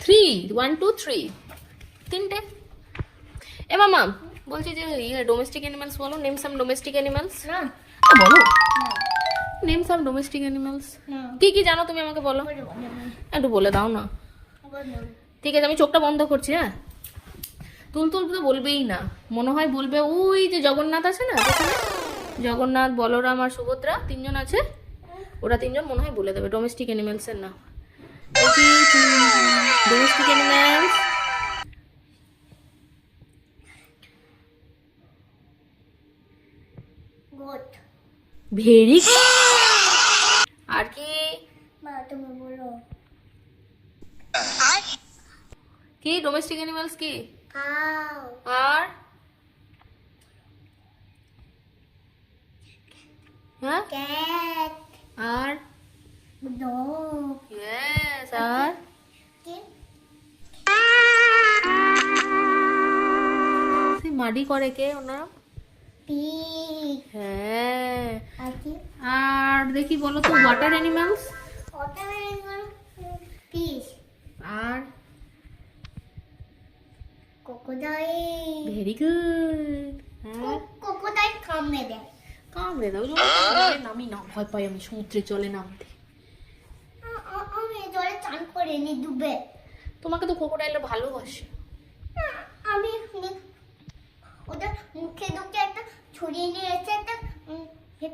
3 1 2 3 তিনটে। এ মামা বলছি যে ডোমেস্টিক অ্যানিমালস বলো, নেম সাম ডোমেস্টিক অ্যানিমালস। না বলো নেম সাম ডোমেস্টিক অ্যানিমালস। না কি কি জানো তুমি আমাকে বলো, একটু বলে দাও না। ঠিক আছে আমি চোখটা বন্ধ করছি। হ্যাঁ তুলতুল তো বলবেই না, মনে হয় বলবে ওই যে জগন্নাথ আছে না পেছনে, জগন্নাথ বলরাম আর সুভদ্রা তিনজন আছে, ওরা তিনজন মনে হয় বলে দেবে ডোমেস্টিক অ্যানিমালস এর নাম। Domestic animals goat. ভেরি আর কি মা তুমি বলো। কি ডোমেস্টিক অ্যানিমালস কি কাউ। আর হ্যাঁ ক্যাট। আর ডগ। ইয়েস আর কি মাডি করে কে ওনারা? পিগ। হ্যাঁ আর কি আর দেখি বলো তো ওয়াটার অ্যানিমালস। ফিশ। আর ক্রোকোডাইল। Very good. হ্যাঁ ক্রোকোডাইল কামড়ে দেয়। কামড়ে দাও, জলে নামি না, ভয় পাই আমি সমুদ্রে জলে নামতে। আমি জলে চান করিনি, ডুবে। তোমাকে তো ক্রোকোডাইল ভালোবাসে। আমি ওদের মুখে ঢুকে একটা ছুরি নিয়ে এসে একটা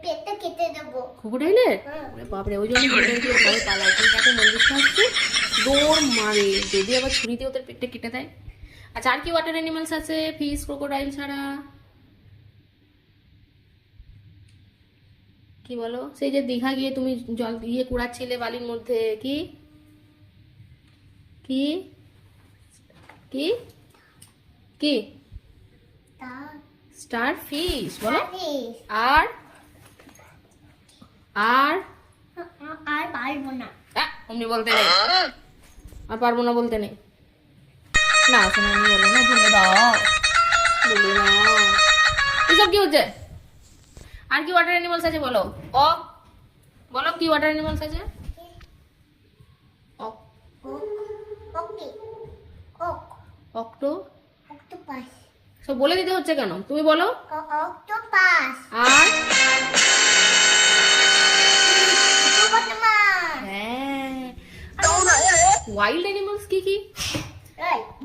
পেটটা কেটে দেবো। ক্রোকোডাইলের হ্যাঁ। বাপরে, ওই জন্য ক্রোকোডাইলকে ভয় পালায়, কিন্তু তাকে মন্দিরটা হচ্ছে দৌড় মারে, যদি আবার ছুরিতে ওদের পেটটা কেটে দেয়। আচ্ছা আর কি ওয়াটার অ্যানিমালস আছে ফিশ ক্রোকোডাইল ছাড়া? কি বলো, সেই যে দীঘা গিয়ে তুমি জল দিয়ে কুড়াচ্ছিলে বালির মধ্যে, কি কি কি কি স্টার ফিশ বলো। আর আর আর পারবো না। অমনি বলতে নেই, আর পারবো না বলতে নেই। না শোনো আমি বলো না, ভুলে দাও ভুলে দাও। এসব কি হচ্ছে? আর কি ওয়াটার অ্যানিমালস আছে বলো। বলো কি ওয়াটার অ্যানিমালস আছে? Octo octopus. সব বলে দিতে হচ্ছে কেন, তুমি বলো। অক্টোপাস। আর হিপোপটেমাস। হ্যাঁ ওয়াইল্ড অ্যানিমালস কি কি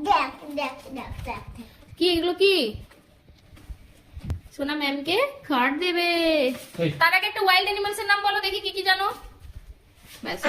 দেখ দেখ দেখ দেখ। কি এগুলো কি? সোনা ম্যামকে কার্ড দেবে, তার আগে একটা ওয়াইল্ড অ্যানিমালস এর নাম বলো দেখি কি কি জানো। ব্যাস